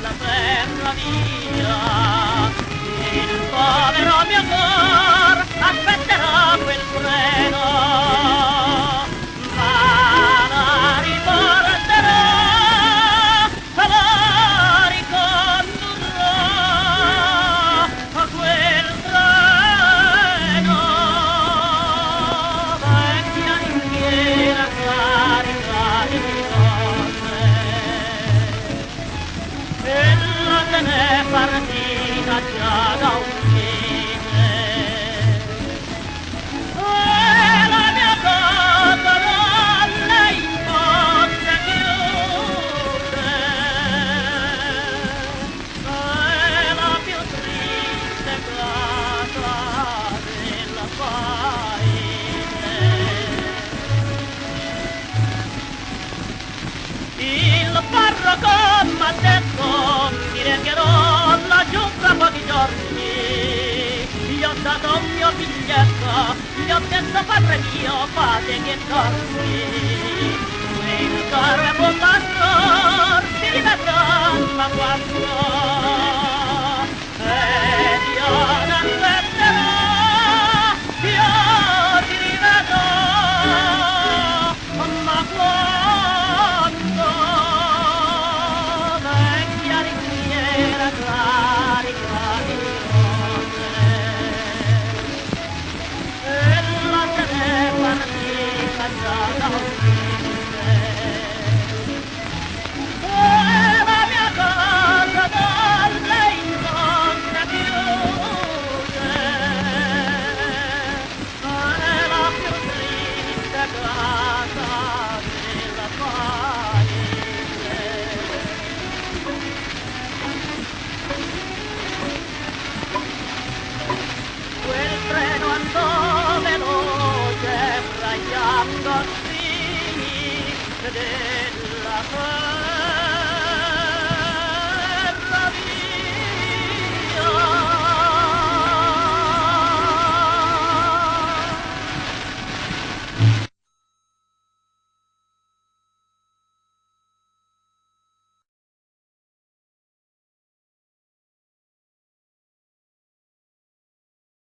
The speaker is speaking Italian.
della ferrovia. Il povero mio cor aspetterà quel treno, ma la riporterò, la ricondurrò a quel treno. Vecchia ringhiera carica di donne, ella se n'è partita già da un mese, e la mia casa dalle imposte chiuse è la più triste casa del paese. Il parroco m'ha detto mi recherò laggiù fra pochi giorni. Gli ho dato un mio biglietto, gli ho detto padre mio fate che torni. Quel corpo pastor si rivedrà ma quando, ed io l'aspetterò, io ti rivedrò ma quando. Vecchia ringhiera carica di rose, ella se n'è partita già da un mese, e la mia casa dalle imposte chiuse è la più triste casa del paese. Quel treno andò veloce fra gli angostini